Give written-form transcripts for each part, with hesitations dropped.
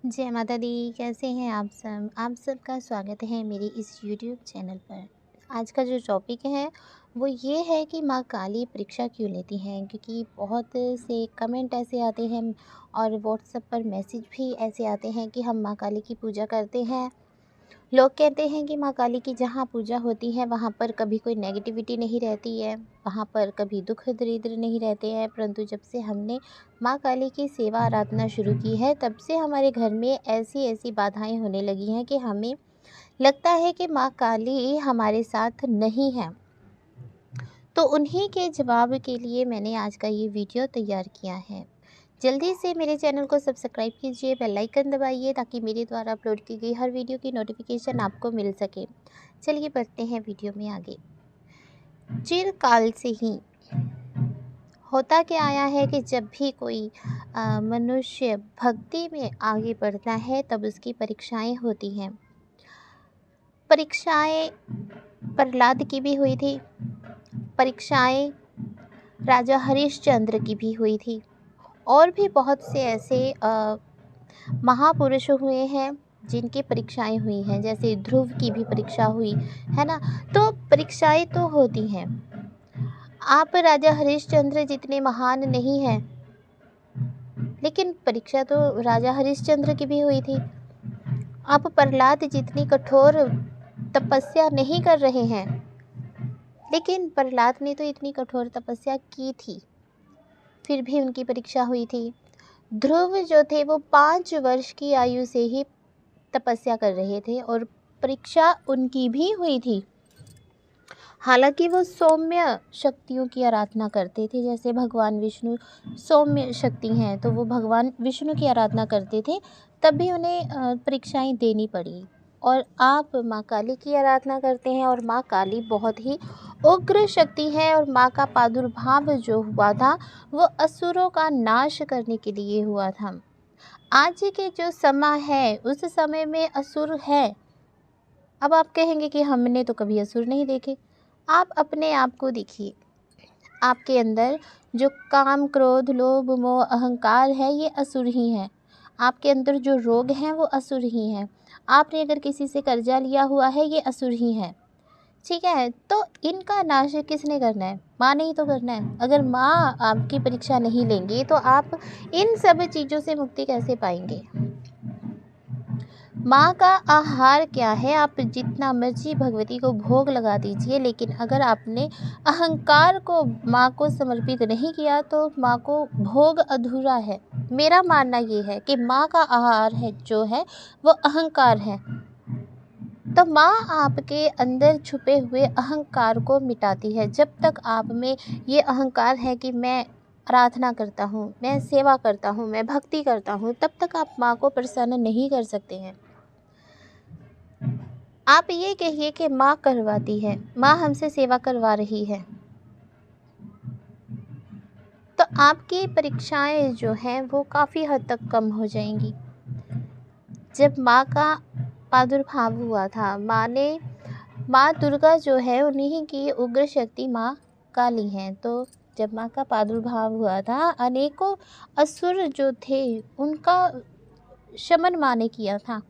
जय माता दी। कैसे हैं आप सबका स्वागत है मेरे इस यूट्यूब चैनल पर। आज का जो टॉपिक है वो ये है कि माँ काली परीक्षा क्यों लेती हैं, क्योंकि बहुत से कमेंट ऐसे आते हैं और व्हाट्सएप पर मैसेज भी ऐसे आते हैं कि हम माँ काली की पूजा करते हैं। लोग कहते हैं कि माँ काली की जहाँ पूजा होती है वहाँ पर कभी कोई नेगेटिविटी नहीं रहती है, वहाँ पर कभी दुख दरिद्र नहीं रहते हैं। परंतु जब से हमने माँ काली की सेवा आराधना शुरू की है तब से हमारे घर में ऐसी ऐसी बाधाएं होने लगी हैं कि हमें लगता है कि माँ काली हमारे साथ नहीं है। तो उन्हीं के जवाब के लिए मैंने आज का ये वीडियो तैयार किया है। जल्दी से मेरे चैनल को सब्सक्राइब कीजिए, बेल आइकन दबाइए ताकि मेरे द्वारा अपलोड की गई हर वीडियो की नोटिफिकेशन आपको मिल सके। चलिए बढ़ते हैं वीडियो में आगे। चिरकाल से ही होता क्या आया है कि जब भी कोई मनुष्य भक्ति में आगे बढ़ता है तब उसकी परीक्षाएं होती हैं। परीक्षाएं प्रहलाद की भी हुई थी, परीक्षाएं राजा हरिश्चंद्र की भी हुई थी, और भी बहुत से ऐसे महापुरुष हुए हैं जिनकी परीक्षाएं हुई हैं। जैसे ध्रुव की भी परीक्षा हुई है ना। तो परीक्षाएं तो होती हैं। आप राजा हरिश्चंद्र जितने महान नहीं हैं, लेकिन परीक्षा तो राजा हरिश्चंद्र की भी हुई थी। आप प्रहलाद जितनी कठोर तपस्या नहीं कर रहे हैं, लेकिन प्रहलाद ने तो इतनी कठोर तपस्या की थी, फिर भी उनकी परीक्षा हुई थी। ध्रुव जो थे वो 5 वर्ष की आयु से ही तपस्या कर रहे थे और परीक्षा उनकी भी हुई थी। हालांकि वो सौम्य शक्तियों की आराधना करते थे, जैसे भगवान विष्णु सौम्य शक्ति हैं, तो वो भगवान विष्णु की आराधना करते थे, तब भी उन्हें परीक्षाएं देनी पड़ी। और आप माँ काली की आराधना करते हैं और माँ काली बहुत ही उग्र शक्ति है, और माँ का प्रादुर्भाव जो हुआ था वो असुरों का नाश करने के लिए हुआ था। आज के जो समय है उस समय में असुर है। अब आप कहेंगे कि हमने तो कभी असुर नहीं देखे। आप अपने आप को देखिए, आपके अंदर जो काम क्रोध लोभ मोह अहंकार है ये असुर ही है। आपके अंदर जो रोग हैं वो असुर ही हैं। आपने अगर किसी से कर्जा लिया हुआ है ये असुर ही है। ठीक है, तो इनका नाश किसने करना है? माँ ने ही तो करना है। अगर माँ आपकी परीक्षा नहीं लेंगी तो आप इन सब चीज़ों से मुक्ति कैसे पाएंगे? माँ का आहार क्या है? आप जितना मर्जी भगवती को भोग लगा दीजिए, लेकिन अगर आपने अहंकार को माँ को समर्पित नहीं किया तो माँ को भोग अधूरा है। मेरा मानना ये है कि माँ का आहार है जो है वो अहंकार है। तो माँ आपके अंदर छुपे हुए अहंकार को मिटाती है। जब तक आप में ये अहंकार है कि मैं आराधना करता हूँ, मैं सेवा करता हूँ, मैं भक्ति करता हूँ, तब तक आप माँ को प्रसन्न नहीं कर सकते हैं। आप ये कहिए कि माँ करवाती है, माँ हमसे सेवा करवा रही है, तो आपकी परीक्षाएं जो हैं वो काफ़ी हद तक कम हो जाएंगी। जब माँ का प्रादुर्भाव हुआ था, माँ दुर्गा जो है उन्हीं की उग्र शक्ति माँ काली हैं। तो जब माँ का प्रादुर्भाव हुआ था, अनेकों असुर जो थे उनका शमन माँ ने किया था।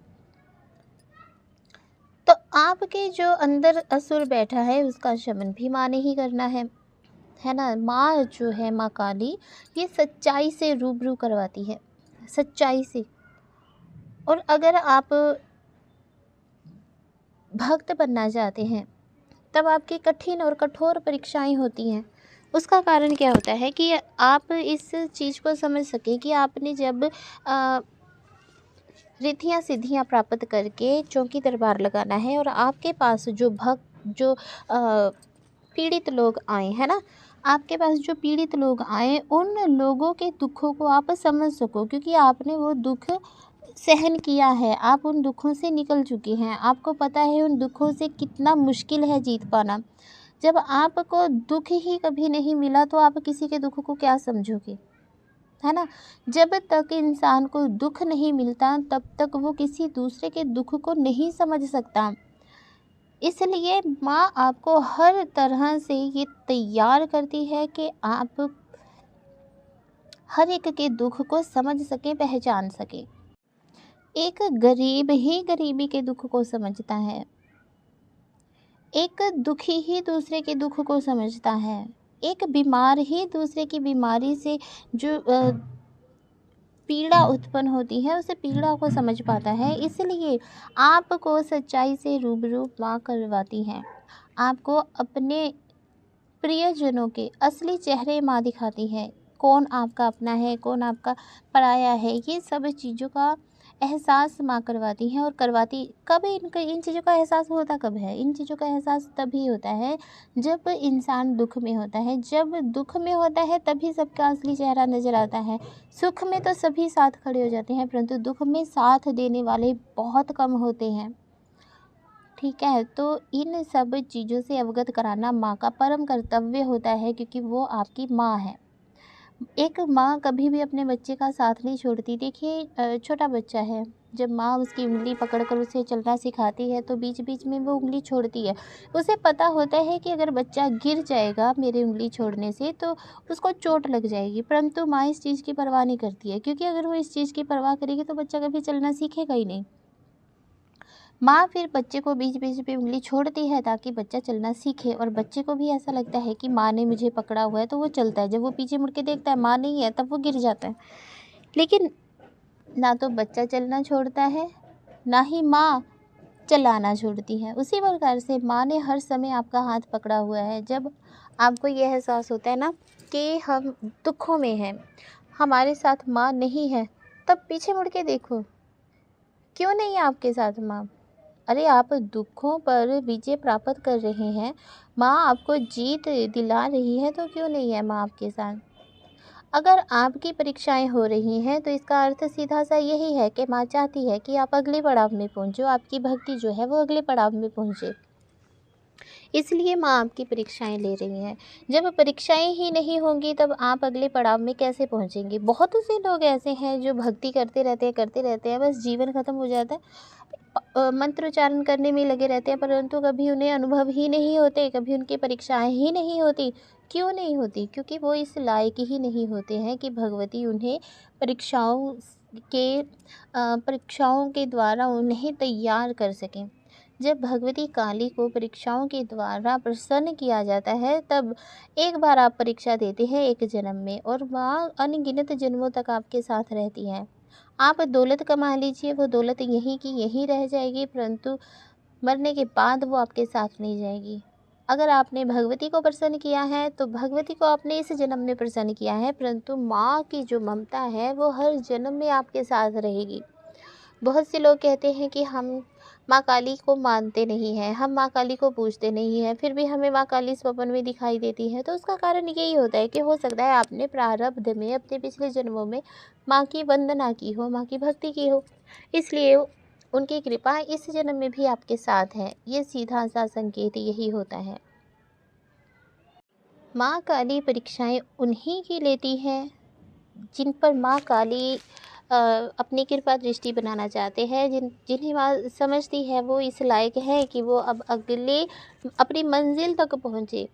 तो आपके जो अंदर असुर बैठा है उसका शमन भी माँ ने ही करना है ना। माँ जो है माँ काली, ये सच्चाई से रूबरू करवाती है, सच्चाई से। और अगर आप भक्त बनना चाहते हैं तब आपकी कठिन और कठोर परीक्षाएं होती हैं। उसका कारण क्या होता है कि आप इस चीज़ को समझ सकें कि आपने जब रिद्धियाँ सिद्धियाँ प्राप्त करके चौकी दरबार लगाना है, और आपके पास जो पीड़ित लोग आए हैं ना, आपके पास जो पीड़ित लोग आए उन लोगों के दुखों को आप समझ सको, क्योंकि आपने वो दुख सहन किया है, आप उन दुखों से निकल चुके हैं, आपको पता है उन दुखों से कितना मुश्किल है जीत पाना। जब आपको दुख ही कभी नहीं मिला तो आप किसी के दुख को क्या समझोगे, है ना। जब तक इंसान को दुख नहीं मिलता तब तक वो किसी दूसरे के दुख को नहीं समझ सकता। इसलिए माँ आपको हर तरह से ये तैयार करती है कि आप हर एक के दुख को समझ सकें, पहचान सकें। एक गरीब ही गरीबी के दुख को समझता है, एक दुखी ही दूसरे के दुख को समझता है, एक बीमार ही दूसरे की बीमारी से जो पीड़ा उत्पन्न होती है उसे पीड़ा को समझ पाता है। इसलिए आपको सच्चाई से रूबरू माँ करवाती है, आपको अपने प्रियजनों के असली चेहरे माँ दिखाती है। कौन आपका अपना है, कौन आपका पराया है, ये सब चीज़ों का एहसास माँ करवाती हैं। और करवाती कब इन चीज़ों का एहसास होता कब है? इन चीज़ों का एहसास तभी होता है जब इंसान दुख में होता है। जब दुख में होता है तभी सबका असली चेहरा नज़र आता है। सुख में तो सभी साथ खड़े हो जाते हैं, परंतु दुख में साथ देने वाले बहुत कम होते हैं। ठीक है, तो इन सब चीज़ों से अवगत कराना माँ का परम कर्तव्य होता है, क्योंकि वो आपकी माँ है। एक माँ कभी भी अपने बच्चे का साथ नहीं छोड़ती। देखिए, छोटा बच्चा है, जब माँ उसकी उंगली पकड़कर उसे चलना सिखाती है तो बीच बीच में वो उंगली छोड़ती है। उसे पता होता है कि अगर बच्चा गिर जाएगा मेरी उंगली छोड़ने से तो उसको चोट लग जाएगी, परंतु माँ इस चीज़ की परवाह नहीं करती है, क्योंकि अगर वो इस चीज़ की परवाह करेगी तो बच्चा कभी चलना सीखेगा ही नहीं। माँ फिर बच्चे को बीच बीच में उंगली छोड़ती है ताकि बच्चा चलना सीखे, और बच्चे को भी ऐसा लगता है कि माँ ने मुझे पकड़ा हुआ है तो वो चलता है। जब वो पीछे मुड़ के देखता है माँ नहीं है तब वो गिर जाता है। लेकिन ना तो बच्चा चलना छोड़ता है, ना ही माँ चलाना छोड़ती है। उसी प्रकार से माँ ने हर समय आपका हाथ पकड़ा हुआ है। जब आपको यह एहसास होता है ना कि हम दुखों में हैं, हमारे साथ माँ नहीं है, तब पीछे मुड़ के देखो, क्यों नहीं है आपके साथ माँ? अरे आप दुखों पर विजय प्राप्त कर रहे हैं, माँ आपको जीत दिला रही है, तो क्यों नहीं है माँ आपके साथ? अगर आपकी परीक्षाएं हो रही हैं तो इसका अर्थ सीधा सा यही है कि माँ चाहती है कि आप अगले पड़ाव में पहुँचो, आपकी भक्ति जो है वो अगले पड़ाव में पहुँचे। इसलिए माँ आपकी परीक्षाएं ले रही हैं। जब परीक्षाएं ही नहीं होंगी तब आप अगले पड़ाव में कैसे पहुँचेंगे? बहुत से लोग ऐसे हैं जो भक्ति करते रहते हैं, बस जीवन ख़त्म हो जाता है, मंत्रोच्चारण करने में लगे रहते हैं, परंतु कभी उन्हें अनुभव ही नहीं होते, कभी उनकी परीक्षाएं ही नहीं होती। क्यों नहीं होती? क्योंकि वो इस लायक ही नहीं होते हैं कि भगवती उन्हें परीक्षाओं के द्वारा उन्हें तैयार कर सकें। जब भगवती काली को परीक्षाओं के द्वारा प्रसन्न किया जाता है तब एक बार आप परीक्षा देते हैं एक जन्म में, और वह अनगिनत जन्मों तक आपके साथ रहती हैं। आप दौलत कमा लीजिए, वो दौलत यहीं की यहीं रह जाएगी, परंतु मरने के बाद वो आपके साथ नहीं जाएगी। अगर आपने भगवती को प्रसन्न किया है तो भगवती को आपने इस जन्म में प्रसन्न किया है, परंतु माँ की जो ममता है वो हर जन्म में आपके साथ रहेगी। बहुत से लोग कहते हैं कि हम माँ काली को मानते नहीं हैं, हम माँ काली को पूजते नहीं हैं, फिर भी हमें माँ काली स्वप्न में दिखाई देती है। तो उसका कारण यही होता है कि हो सकता है आपने प्रारब्ध में अपने पिछले जन्मों में माँ की वंदना की हो, माँ की भक्ति की हो, इसलिए उनकी कृपा इस जन्म में भी आपके साथ है। ये सीधा सा संकेत यही होता है। माँ काली परीक्षाएं उन्हीं की लेती है जिन पर माँ काली अपनी कृपा दृष्टि बनाना चाहते हैं, जिन्हें माँ समझती है वो इस लायक है कि वो अब अगले अपनी मंजिल तक पहुँचे।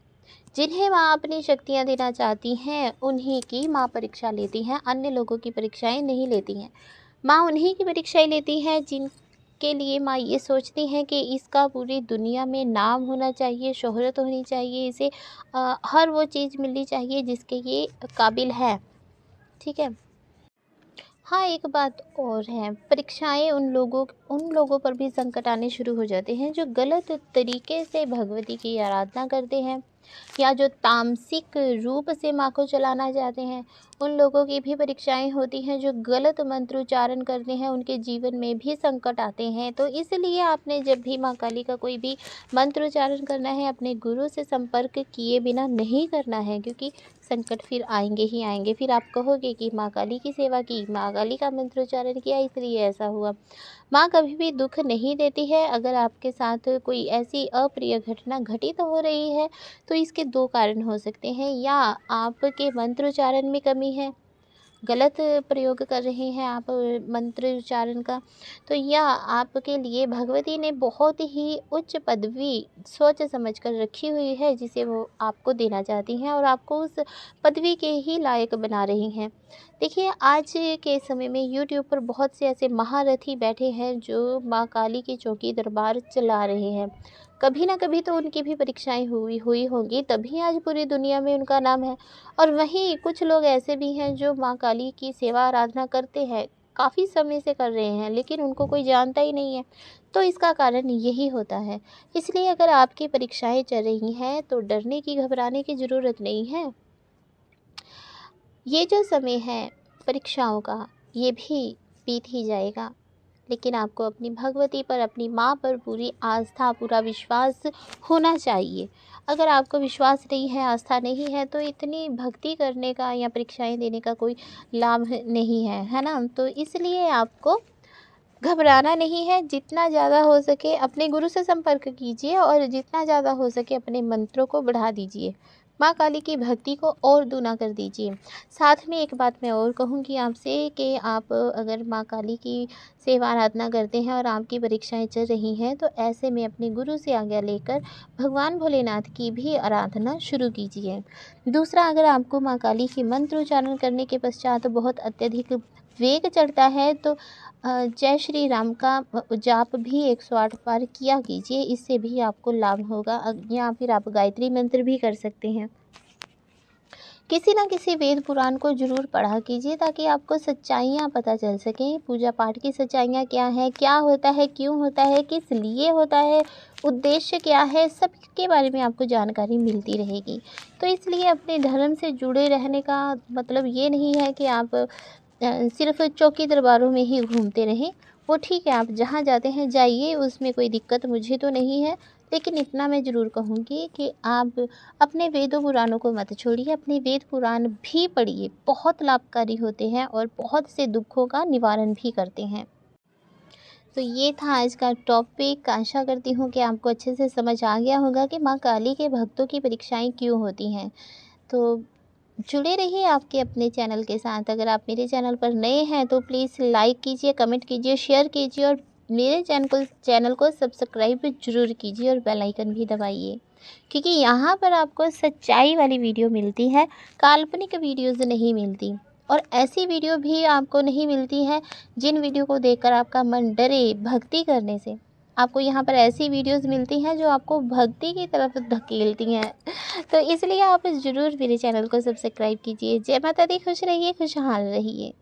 जिन्हें माँ अपनी शक्तियाँ देना चाहती हैं उन्हीं की माँ परीक्षा लेती हैं, अन्य लोगों की परीक्षाएं नहीं लेती हैं। माँ उन्हीं की परीक्षाएं लेती हैं जिनके लिए माँ ये सोचती हैं कि इसका पूरी दुनिया में नाम होना चाहिए, शोहरत होनी चाहिए, इसे हर वो चीज़ मिलनी चाहिए जिसके ये काबिल है। ठीक है। हाँ, एक बात और है, परीक्षाएँ उन लोगों पर भी संकट आने शुरू हो जाते हैं जो गलत तरीके से भगवती की आराधना करते हैं या जो तामसिक रूप से माँ को चलाना चाहते हैं। उन लोगों की भी परीक्षाएँ होती हैं जो गलत मंत्रोच्चारण करते हैं, उनके जीवन में भी संकट आते हैं। तो इसलिए आपने जब भी माँ काली का कोई भी मंत्रोच्चारण करना है अपने गुरु से संपर्क किए बिना नहीं करना है, क्योंकि संकट फिर आएंगे ही आएंगे। फिर आप कहोगे कि माँ काली की सेवा की, माँ काली का मंत्रोच्चारण किया इसलिए ऐसा हुआ। माँ कभी भी दुख नहीं देती है। अगर आपके साथ कोई ऐसी अप्रिय घटना घटित हो रही है तो इसके दो कारण हो सकते हैं, या आपके मंत्रोच्चारण में कमी है, गलत प्रयोग कर रहे हैं आप मंत्र उच्चारण का, तो या आपके लिए भगवती ने बहुत ही उच्च पदवी सोच समझ कर रखी हुई है जिसे वो आपको देना चाहती हैं और आपको उस पदवी के ही लायक बना रही हैं। देखिए, आज के समय में यूट्यूब पर बहुत से ऐसे महारथी बैठे हैं जो माँ काली की चौकी दरबार चला रहे हैं। कभी ना कभी तो उनकी भी परीक्षाएँ हुई हुई होंगी, तभी आज पूरी दुनिया में उनका नाम है। और वहीं कुछ लोग ऐसे भी हैं जो माँ काली की सेवा आराधना करते हैं, काफ़ी समय से कर रहे हैं, लेकिन उनको कोई जानता ही नहीं है। तो इसका कारण यही होता है। इसलिए अगर आपकी परीक्षाएँ चल रही हैं तो डरने की, घबराने की ज़रूरत नहीं है। ये जो समय है परीक्षाओं का, ये भी बीत ही जाएगा। लेकिन आपको अपनी भगवती पर, अपनी माँ पर पूरी आस्था, पूरा विश्वास होना चाहिए। अगर आपको विश्वास नहीं है, आस्था नहीं है, तो इतनी भक्ति करने का या परीक्षाएँ देने का कोई लाभ नहीं है, है ना? तो इसलिए आपको घबराना नहीं है। जितना ज़्यादा हो सके अपने गुरु से संपर्क कीजिए और जितना ज़्यादा हो सके अपने मंत्रों को बढ़ा दीजिए। माँ काली की भक्ति को और दूना कर दीजिए। साथ में एक बात मैं और कहूँगी आपसे कि आप अगर माँ काली की सेवा आराधना करते हैं और आपकी परीक्षाएँ चल रही हैं, तो ऐसे में अपने गुरु से आज्ञा लेकर भगवान भोलेनाथ की भी आराधना शुरू कीजिए। दूसरा, अगर आपको माँ काली की मंत्र उच्चारण करने के पश्चात बहुत अत्यधिक वेग चढ़ता है, तो जय श्री राम का जाप भी 108 बार किया कीजिए। इससे भी आपको लाभ होगा। या फिर आप गायत्री मंत्र भी कर सकते हैं। किसी न किसी वेद पुराण को ज़रूर पढ़ा कीजिए ताकि आपको सच्चाइयाँ पता चल सकें। पूजा पाठ की सच्चाइयाँ क्या हैं, क्या होता है, क्यों होता है, किस लिए होता है, उद्देश्य क्या है, सब के बारे में आपको जानकारी मिलती रहेगी। तो इसलिए अपने धर्म से जुड़े रहने का मतलब ये नहीं है कि आप सिर्फ़ चौकी दरबारों में ही घूमते रहें। वो ठीक है, आप जहाँ जाते हैं जाइए, उसमें कोई दिक्कत मुझे तो नहीं है। लेकिन इतना मैं ज़रूर कहूँगी कि आप अपने वेदों पुराणों को मत छोड़िए, अपने वेद पुराण भी पढ़िए। बहुत लाभकारी होते हैं और बहुत से दुखों का निवारण भी करते हैं। तो ये था आज का टॉपिक। आशा करती हूँ कि आपको अच्छे से समझ आ गया होगा कि माँ काली के भक्तों की परीक्षाएँ क्यों होती हैं। तो जुड़े रहिए आपके अपने चैनल के साथ। अगर आप मेरे चैनल पर नए हैं तो प्लीज़ लाइक कीजिए, कमेंट कीजिए, शेयर कीजिए और मेरे चैनल को सब्सक्राइब ज़रूर कीजिए और बेल आइकन भी दबाइए, क्योंकि यहाँ पर आपको सच्चाई वाली वीडियो मिलती है, काल्पनिक वीडियोज़ नहीं मिलती। और ऐसी वीडियो भी आपको नहीं मिलती है जिन वीडियो को देखकर आपका मन डरे भक्ति करने से। आपको यहाँ पर ऐसी वीडियोज़ मिलती हैं जो आपको भक्ति की तरफ धकेलती हैं। तो इसलिए आप ज़रूर मेरे चैनल को सब्सक्राइब कीजिए। जय माता दी, खुश रहिए, खुशहाल रहिए।